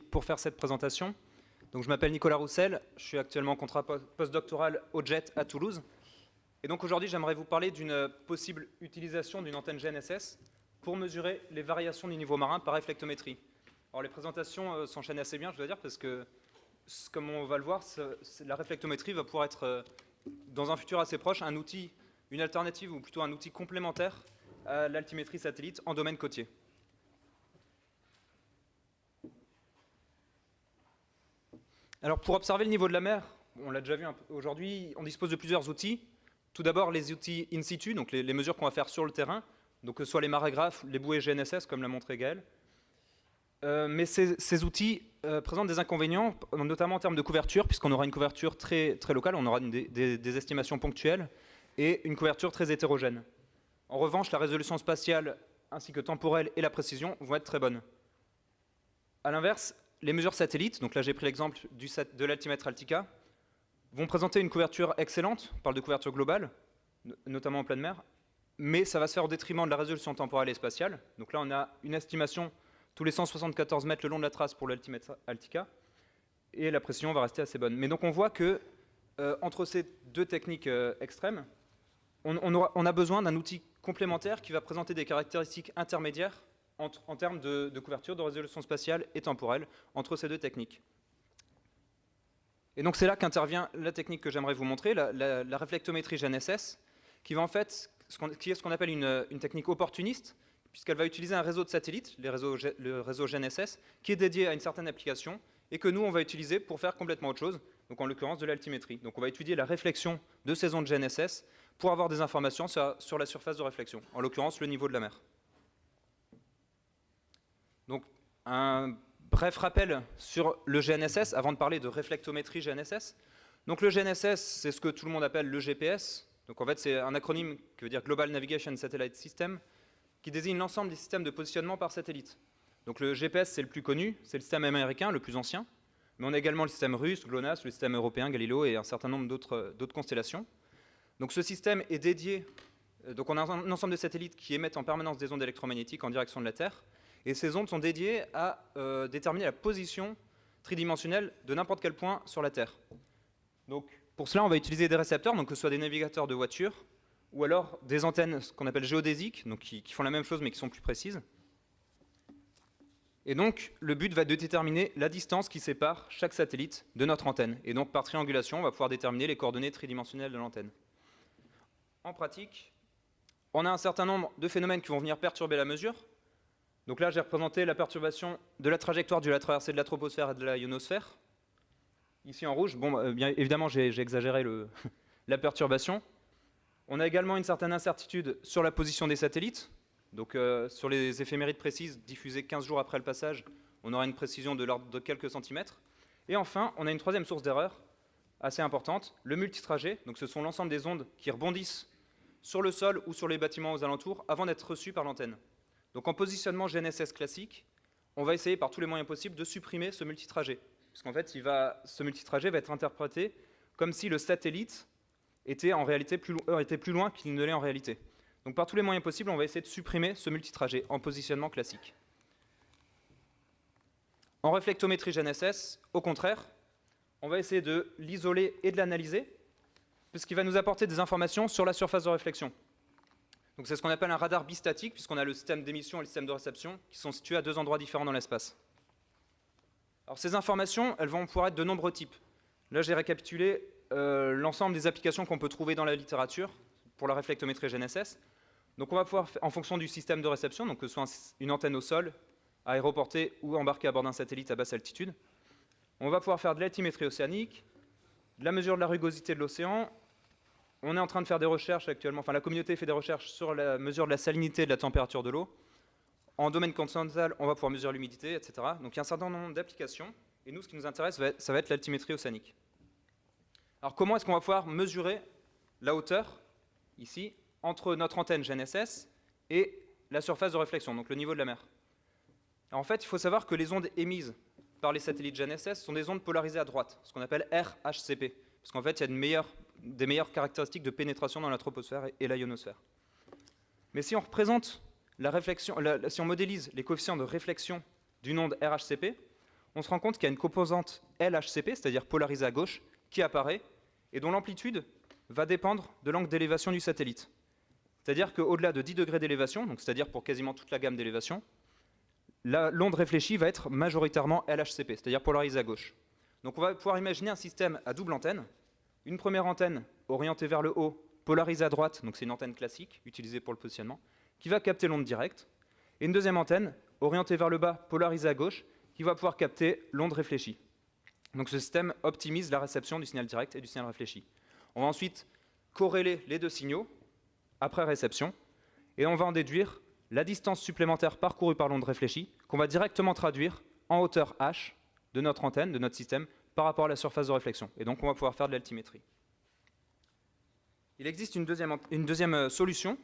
pour faire cette présentation. Donc, je m'appelle Nicolas Roussel, je suis actuellement en contrat postdoctoral au JET à Toulouse. Et donc aujourd'hui, j'aimerais vous parler d'une possible utilisation d'une antenne GNSS pour mesurer les variations du niveau marin par réflectométrie. Alors les présentations s'enchaînent assez bien, je dois dire, parce que, comme on va le voir, la réflectométrie va pouvoir être, dans un futur assez proche, un outil, une alternative ou plutôt un outil complémentaire à l'altimétrie satellite en domaine côtier. Alors pour observer le niveau de la mer, on l'a déjà vu aujourd'hui, on dispose de plusieurs outils. Tout d'abord les outils in situ, donc les mesures qu'on va faire sur le terrain, donc que ce soit les marégraphes, les bouées GNSS, comme l'a montré Gaël. Mais ces outils présentent des inconvénients, notamment en termes de couverture, puisqu'on aura une couverture très locale, on aura des estimations ponctuelles, et une couverture très hétérogène. En revanche, la résolution spatiale ainsi que temporelle et la précision vont être très bonnes. A l'inverse, les mesures satellites, donc là j'ai pris l'exemple de l'altimètre Altica, vont présenter une couverture excellente, on parle de couverture globale, notamment en pleine mer, mais ça va se faire au détriment de la résolution temporelle et spatiale. Donc là on a une estimation tous les 174 mètres le long de la trace pour l'altimètre Altica, et la précision va rester assez bonne. Mais donc on voit que entre ces deux techniques extrêmes, on a besoin d'un outil complémentaire qui va présenter des caractéristiques intermédiaires en termes de couverture, de résolution spatiale et temporelle entre ces deux techniques. Et donc c'est là qu'intervient la technique que j'aimerais vous montrer, la réflectométrie GNSS, qui va en fait, qui est ce qu'on appelle une technique opportuniste, puisqu'elle va utiliser un réseau de satellites, le réseau GNSS, qui est dédié à une certaine application, et que nous on va utiliser pour faire complètement autre chose, donc en l'occurrence de l'altimétrie. Donc on va étudier la réflexion de ces ondes GNSS pour avoir des informations sur la surface de réflexion, en l'occurrence le niveau de la mer. Donc, un bref rappel sur le GNSS, avant de parler de réflectométrie GNSS. Donc le GNSS, c'est ce que tout le monde appelle le GPS. Donc en fait, c'est un acronyme qui veut dire Global Navigation Satellite System, qui désigne l'ensemble des systèmes de positionnement par satellite. Donc le GPS, c'est le plus connu, c'est le système américain, le plus ancien. Mais on a également le système russe, GLONASS, le système européen, Galileo, et un certain nombre d'autres constellations. Donc ce système est dédié... Donc on a un ensemble de satellites qui émettent en permanence des ondes électromagnétiques en direction de la Terre. Et ces ondes sont dédiées à déterminer la position tridimensionnelle de n'importe quel point sur la Terre. Donc, pour cela, on va utiliser des récepteurs, donc que ce soit des navigateurs de voitures, ou alors des antennes, ce qu'on appelle géodésiques, donc qui font la même chose mais qui sont plus précises. Et donc, le but va être de déterminer la distance qui sépare chaque satellite de notre antenne. Et donc, par triangulation, on va pouvoir déterminer les coordonnées tridimensionnelles de l'antenne. En pratique, on a un certain nombre de phénomènes qui vont venir perturber la mesure. Donc là, j'ai représenté la perturbation de la trajectoire de la traversée de la troposphère et de la ionosphère. Ici en rouge, bon, bien évidemment, j'ai exagéré la perturbation. On a également une certaine incertitude sur la position des satellites. Donc sur les éphémérides précises diffusées 15 jours après le passage, on aura une précision de l'ordre de quelques centimètres. Et enfin, on a une troisième source d'erreur assez importante, le multitrajet. Donc ce sont l'ensemble des ondes qui rebondissent sur le sol ou sur les bâtiments aux alentours avant d'être reçues par l'antenne. Donc en positionnement GNSS classique, on va essayer par tous les moyens possibles de supprimer ce multitrajet. Parce qu'en fait, ce multitrajet va être interprété comme si le satellite était en réalité était plus loin qu'il ne l'est en réalité. Donc par tous les moyens possibles, on va essayer de supprimer ce multitrajet en positionnement classique. En réflectométrie GNSS, au contraire, on va essayer de l'isoler et de l'analyser, puisqu'il va nous apporter des informations sur la surface de réflexion. Donc c'est ce qu'on appelle un radar bistatique, puisqu'on a le système d'émission et le système de réception qui sont situés à deux endroits différents dans l'espace. Alors ces informations, elles vont pouvoir être de nombreux types. Là, j'ai récapitulé l'ensemble des applications qu'on peut trouver dans la littérature pour la réflectométrie GNSS. Donc on va pouvoir, en fonction du système de réception, donc que ce soit une antenne au sol, aéroportée ou embarquée à bord d'un satellite à basse altitude, on va pouvoir faire de l'altimétrie océanique, de la mesure de la rugosité de l'océan. On est en train de faire des recherches actuellement, enfin la communauté fait des recherches sur la mesure de la salinité et de la température de l'eau. En domaine continental, on va pouvoir mesurer l'humidité, etc. Donc il y a un certain nombre d'applications, et nous, ce qui nous intéresse, ça va être l'altimétrie océanique. Alors comment est-ce qu'on va pouvoir mesurer la hauteur, ici, entre notre antenne GNSS et la surface de réflexion, donc le niveau de la mer? Alors, en fait, il faut savoir que les ondes émises par les satellites GNSS sont des ondes polarisées à droite, ce qu'on appelle RHCP, parce qu'en fait, il y a des meilleures caractéristiques de pénétration dans la troposphère et la ionosphère. Mais si on représente la réflexion, si on modélise les coefficients de réflexion d'une onde RHCP, on se rend compte qu'il y a une composante LHCP, c'est-à-dire polarisée à gauche, qui apparaît et dont l'amplitude va dépendre de l'angle d'élévation du satellite. C'est-à-dire qu'au-delà de 10 degrés d'élévation, donc c'est-à-dire pour quasiment toute la gamme d'élévation, l'onde réfléchie va être majoritairement LHCP, c'est-à-dire polarisée à gauche. Donc on va pouvoir imaginer un système à double antenne, une première antenne orientée vers le haut, polarisée à droite, donc c'est une antenne classique utilisée pour le positionnement, qui va capter l'onde directe, et une deuxième antenne orientée vers le bas, polarisée à gauche, qui va pouvoir capter l'onde réfléchie. Donc ce système optimise la réception du signal direct et du signal réfléchi. On va ensuite corréler les deux signaux après réception, et on va en déduire la distance supplémentaire parcourue par l'onde réfléchie, qu'on va directement traduire en hauteur h de notre antenne, de notre système, par rapport à la surface de réflexion. Et donc on va pouvoir faire de l'altimétrie. Il existe une deuxième solution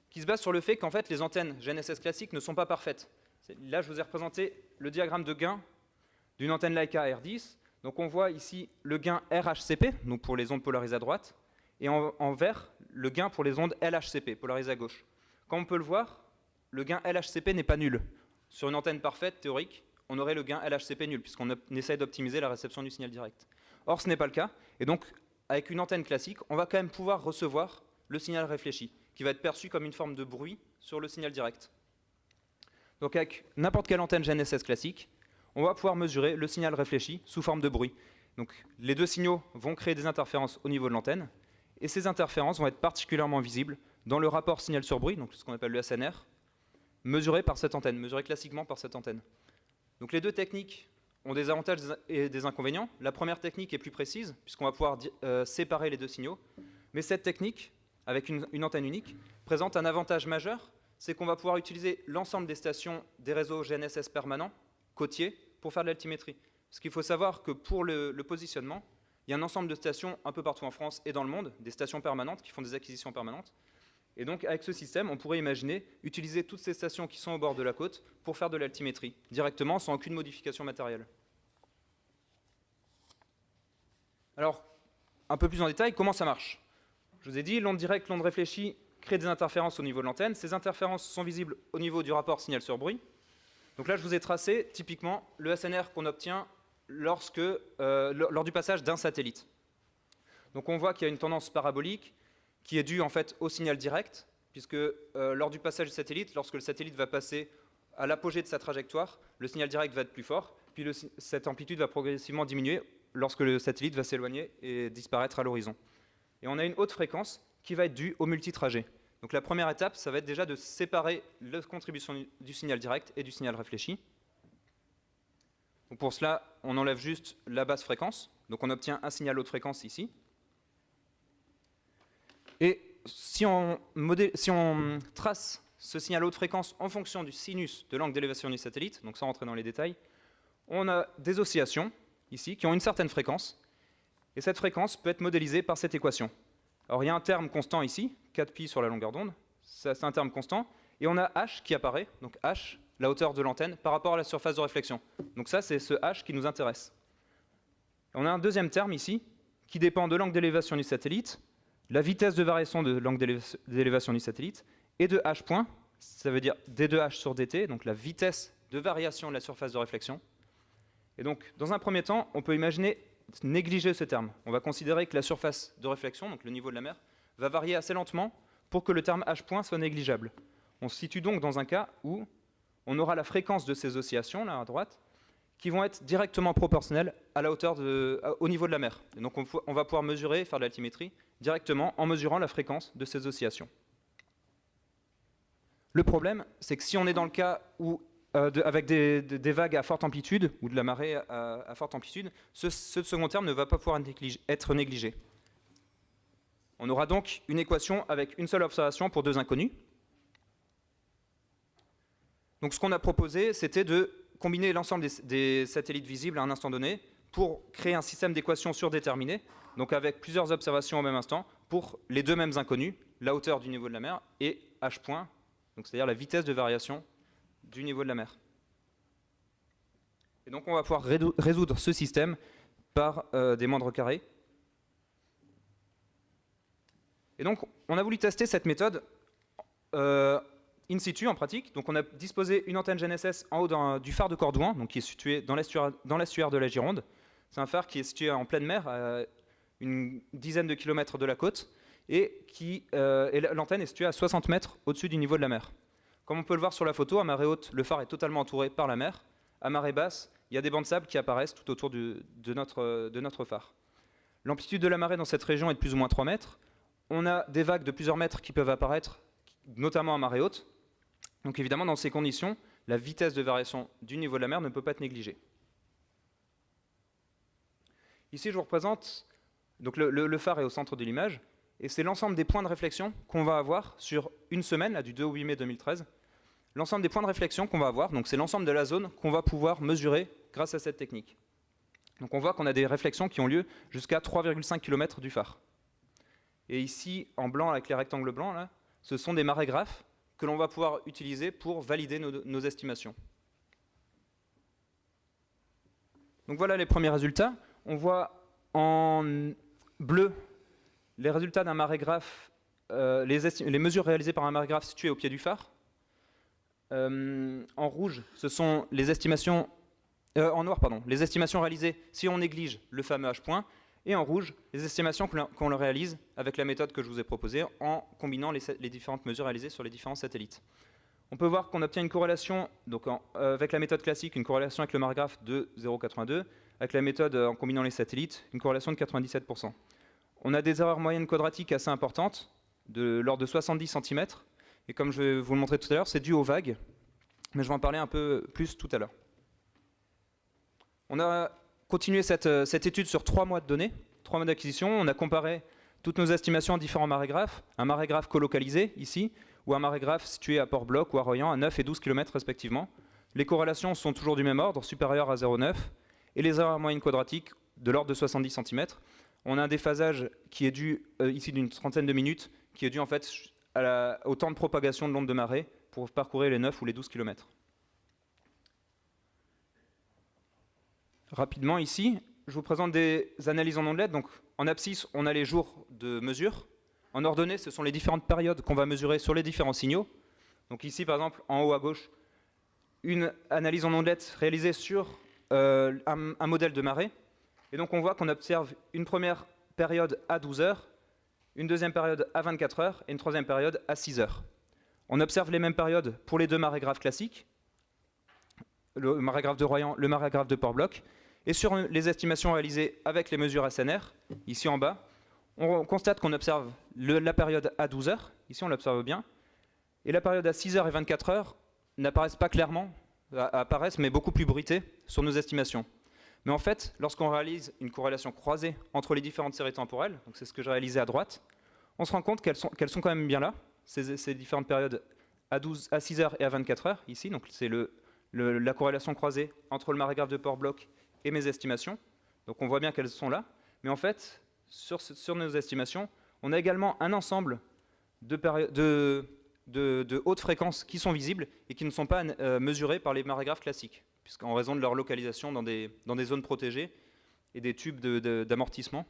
qui se base sur le fait qu'en fait les antennes GNSS classiques ne sont pas parfaites. Là je vous ai représenté le diagramme de gain d'une antenne Leica R10. Donc on voit ici le gain RHCP, donc pour les ondes polarisées à droite, et en vert, le gain pour les ondes LHCP, polarisées à gauche. Comme on peut le voir, le gain LHCP n'est pas nul. Sur une antenne parfaite, théorique, on aurait le gain LHCP nul, puisqu'on essaie d'optimiser la réception du signal direct. Or, ce n'est pas le cas, et donc, avec une antenne classique, on va quand même pouvoir recevoir le signal réfléchi, qui va être perçu comme une forme de bruit sur le signal direct. Donc, avec n'importe quelle antenne GNSS classique, on va pouvoir mesurer le signal réfléchi sous forme de bruit. Donc, les deux signaux vont créer des interférences au niveau de l'antenne, et ces interférences vont être particulièrement visibles dans le rapport signal sur bruit, donc ce qu'on appelle le SNR, mesuré par cette antenne, mesuré classiquement par cette antenne. Donc les deux techniques ont des avantages et des inconvénients. La première technique est plus précise, puisqu'on va pouvoir séparer les deux signaux, mais cette technique, avec une antenne unique, présente un avantage majeur, c'est qu'on va pouvoir utiliser l'ensemble des stations des réseaux GNSS permanents, côtiers, pour faire de l'altimétrie. Parce qu'il faut savoir que pour le positionnement, il y a un ensemble de stations un peu partout en France et dans le monde, des stations permanentes qui font des acquisitions permanentes. Et donc avec ce système, on pourrait imaginer utiliser toutes ces stations qui sont au bord de la côte pour faire de l'altimétrie, directement, sans aucune modification matérielle. Alors, un peu plus en détail, comment ça marche? Je vous ai dit, l'onde directe, l'onde réfléchie crée des interférences au niveau de l'antenne. Ces interférences sont visibles au niveau du rapport signal sur bruit. Donc là, je vous ai tracé typiquement le SNR qu'on obtient lors du passage d'un satellite. Donc on voit qu'il y a une tendance parabolique qui est due en fait au signal direct, puisque lors du passage du satellite, lorsque le satellite va passer à l'apogée de sa trajectoire, le signal direct va être plus fort, puis cette amplitude va progressivement diminuer lorsque le satellite va s'éloigner et disparaître à l'horizon. Et on a une haute fréquence qui va être due au multitrajet. Donc la première étape, ça va être déjà de séparer la contribution du signal direct et du signal réfléchi. Donc pour cela, on enlève juste la basse fréquence. Donc on obtient un signal haute fréquence ici. Et si on trace ce signal haute fréquence en fonction du sinus de l'angle d'élévation du satellite, donc sans rentrer dans les détails, on a des oscillations ici qui ont une certaine fréquence. Et cette fréquence peut être modélisée par cette équation. Alors il y a un terme constant ici, 4pi sur la longueur d'onde, c'est un terme constant, et on a h qui apparaît, donc h, la hauteur de l'antenne, par rapport à la surface de réflexion. Donc ça, c'est ce h qui nous intéresse. Et on a un deuxième terme ici, qui dépend de l'angle d'élévation du satellite, la vitesse de variation de l'angle d'élévation du satellite, et de h point, ça veut dire d2h sur dt, donc la vitesse de variation de la surface de réflexion. Et donc, dans un premier temps, on peut imaginer négliger ce terme. On va considérer que la surface de réflexion, donc le niveau de la mer, va varier assez lentement pour que le terme h point soit négligeable. On se situe donc dans un cas où on aura la fréquence de ces oscillations, là à droite, qui vont être directement proportionnelles à la hauteur au niveau de la mer. Et donc on va pouvoir mesurer, faire de l'altimétrie, directement en mesurant la fréquence de ces oscillations. Le problème, c'est que si on est dans le cas où avec des vagues à forte amplitude, ou de la marée à forte amplitude, ce second terme ne va pas pouvoir être négligé. On aura donc une équation avec une seule observation pour deux inconnus. Donc ce qu'on a proposé, c'était de combiner l'ensemble des satellites visibles à un instant donné pour créer un système d'équations surdéterminé, donc avec plusieurs observations au même instant, pour les deux mêmes inconnus, la hauteur du niveau de la mer et h point, c'est-à-dire la vitesse de variation du niveau de la mer. Et donc on va pouvoir résoudre ce système par des moindres carrés. Et donc on a voulu tester cette méthode in situ en pratique. Donc on a disposé une antenne GNSS en haut du phare de Cordouan, donc qui est situé dans l'estuaire de la Gironde. C'est un phare qui est situé en pleine mer, à une dizaine de kilomètres de la côte, et l'antenne est située à 60 mètres au-dessus du niveau de la mer. Comme on peut le voir sur la photo, à marée haute, le phare est totalement entouré par la mer. À marée basse, il y a des bancs de sable qui apparaissent tout autour de notre phare. L'amplitude de la marée dans cette région est de plus ou moins 3 mètres. On a des vagues de plusieurs mètres qui peuvent apparaître, notamment à marée haute. Donc évidemment, dans ces conditions, la vitesse de variation du niveau de la mer ne peut pas être négligée. Ici, je vous représente, donc le phare est au centre de l'image, et c'est l'ensemble des points de réflexion qu'on va avoir sur une semaine, là, du 2 au 8 mai 2013. L'ensemble des points de réflexion qu'on va avoir, donc c'est l'ensemble de la zone qu'on va pouvoir mesurer grâce à cette technique. Donc on voit qu'on a des réflexions qui ont lieu jusqu'à 3,5 km du phare. Et ici, en blanc, avec les rectangles blancs, là, ce sont des marégraphes que l'on va pouvoir utiliser pour valider nos estimations. Donc voilà les premiers résultats. On voit en bleu les résultats d'un marégraphe, les mesures réalisées par un marégraphe situé au pied du phare. En rouge, ce sont les estimations, en noir, pardon, les estimations réalisées si on néglige le fameux H-point, et en rouge, les estimations qu'on le réalise avec la méthode que je vous ai proposée en combinant les différentes mesures réalisées sur les différents satellites. On peut voir qu'on obtient une corrélation, donc avec la méthode classique, une corrélation avec le marégraphe de 0,82, avec la méthode en combinant les satellites, une corrélation de 97%. On a des erreurs moyennes quadratiques assez importantes, de l'ordre de 70 cm, et comme je vais vous le montrer tout à l'heure, c'est dû aux vagues, mais je vais en parler un peu plus tout à l'heure. On a continué cette étude sur 3 mois de données, 3 mois d'acquisition. On a comparé toutes nos estimations à différents marégraphes, un marégraphe colocalisé ici, ou un marégraphe situé à Port-Bloc ou à Royan à 9 et 12 km respectivement. Les corrélations sont toujours du même ordre, supérieures à 0,9, et les erreurs moyennes quadratiques de l'ordre de 70 cm. On a un déphasage qui est dû, ici d'une trentaine de minutes, qui est dû en fait au temps de propagation de l'onde de marée pour parcourir les 9 ou les 12 km. Rapidement ici, je vous présente des analyses en ondelette. Donc en abscisse, on a les jours de mesure. En ordonnée, ce sont les différentes périodes qu'on va mesurer sur les différents signaux. Donc ici, par exemple, en haut à gauche, une analyse en ondelette réalisée sur un modèle de marée. Et donc on voit qu'on observe une première période à 12 heures, une deuxième période à 24 heures et une troisième période à 6 heures. On observe les mêmes périodes pour les deux marégraphes classiques, le marégraphe de Royan, le marégraphe de Port-Bloc. Et sur les estimations réalisées avec les mesures SNR, ici en bas, on constate qu'on observe la période à 12 heures, ici on l'observe bien, et la période à 6 heures et 24 heures n'apparaissent pas clairement, apparaissent mais beaucoup plus bruitées sur nos estimations. Mais en fait, lorsqu'on réalise une corrélation croisée entre les différentes séries temporelles, donc c'est ce que j'ai réalisé à droite, on se rend compte qu'elles sont quand même bien là, ces différentes périodes à 6 heures et à 24 heures, ici, donc c'est la corrélation croisée entre le marégraphe de Port-Bloc et mes estimations. Donc on voit bien qu'elles sont là. Mais en fait, sur nos estimations, on a également un ensemble de hautes fréquences qui sont visibles et qui ne sont pas mesurées par les marégraphes classiques, puisqu'en raison de leur localisation dans des zones protégées et des tubes d'amortissement.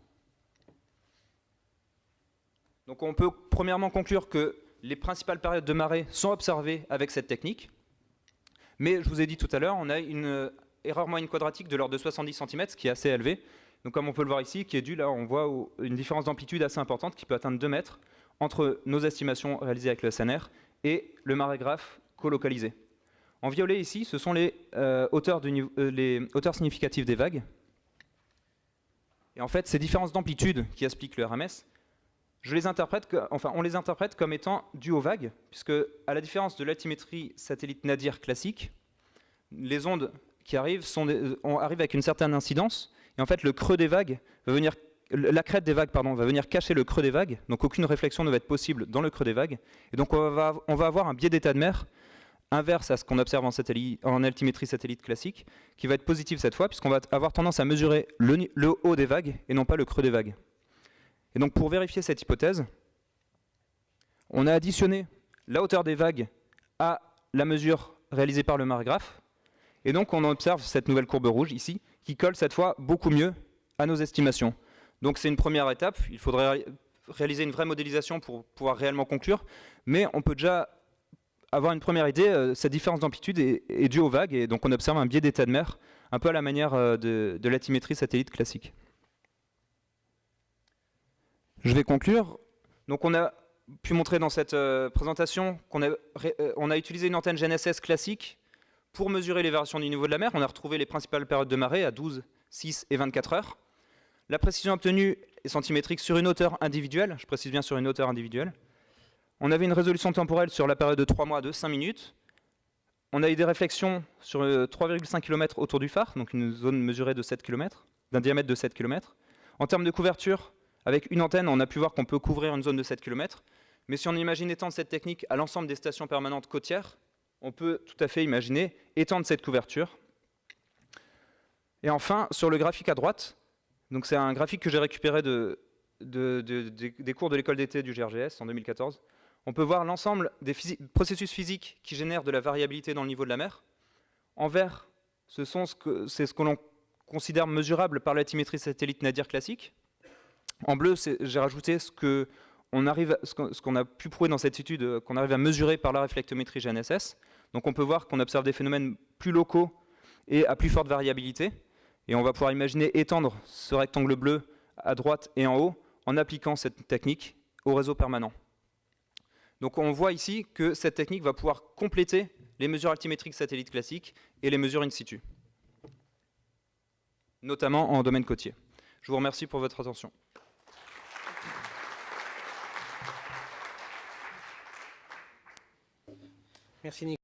Donc on peut premièrement conclure que les principales périodes de marée sont observées avec cette technique. Mais je vous ai dit tout à l'heure, on a une erreur moyenne quadratique de l'ordre de 70 cm, ce qui est assez élevé. Donc comme on peut le voir ici, qui est dû, là on voit une différence d'amplitude assez importante qui peut atteindre 2 mètres entre nos estimations réalisées avec le SNR et le marégraphe colocalisé. En violet ici, ce sont les hauteurs significatives des vagues. Et en fait, ces différences d'amplitude qui expliquent le RMS, on les interprète comme étant dues aux vagues, puisque à la différence de l'altimétrie satellite Nadir classique, les ondes qui arrivent arrivent avec une certaine incidence, et en fait le creux des vagues la crête des vagues va venir cacher le creux des vagues, donc aucune réflexion ne va être possible dans le creux des vagues, et donc on va avoir un biais d'état de mer inverse à ce qu'on observe en altimétrie satellite classique, qui va être positif cette fois, puisqu'on va avoir tendance à mesurer le haut des vagues et non pas le creux des vagues. Et donc pour vérifier cette hypothèse, on a additionné la hauteur des vagues à la mesure réalisée par le marégraphe, et donc on observe cette nouvelle courbe rouge ici, qui colle cette fois beaucoup mieux à nos estimations. Donc c'est une première étape, il faudrait réaliser une vraie modélisation pour pouvoir réellement conclure, mais on peut déjà avoir une première idée, cette différence d'amplitude est due aux vagues, et donc on observe un biais d'état de mer, un peu à la manière de l'altimétrie satellite classique. Je vais conclure. Donc on a pu montrer dans cette présentation qu'on a utilisé une antenne GNSS classique pour mesurer les variations du niveau de la mer. On a retrouvé les principales périodes de marée à 12, 6 et 24 heures. La précision obtenue est centimétrique sur une hauteur individuelle, je précise bien sur une hauteur individuelle. On avait une résolution temporelle sur la période de 3 mois de 5 minutes. On a eu des réflexions sur 3,5 km autour du phare, donc une zone mesurée de 7 km, d'un diamètre de 7 km. En termes de couverture, avec une antenne, on a pu voir qu'on peut couvrir une zone de 7 km. Mais si on imagine étendre cette technique à l'ensemble des stations permanentes côtières, on peut tout à fait imaginer étendre cette couverture. Et enfin, sur le graphique à droite, donc c'est un graphique que j'ai récupéré des cours de l'école d'été du GRGS en 2014. On peut voir l'ensemble des processus physiques qui génèrent de la variabilité dans le niveau de la mer. En vert, c'est ce que l'on considère mesurable par l'altimétrie satellite nadir classique. En bleu, j'ai rajouté ce qu'on a pu prouver dans cette étude, qu'on arrive à mesurer par la réflectométrie GNSS. Donc on peut voir qu'on observe des phénomènes plus locaux et à plus forte variabilité. Et on va pouvoir imaginer étendre ce rectangle bleu à droite et en haut en appliquant cette technique au réseau permanent. Donc on voit ici que cette technique va pouvoir compléter les mesures altimétriques satellites classiques et les mesures in situ, notamment en domaine côtier. Je vous remercie pour votre attention. Merci Nicolas.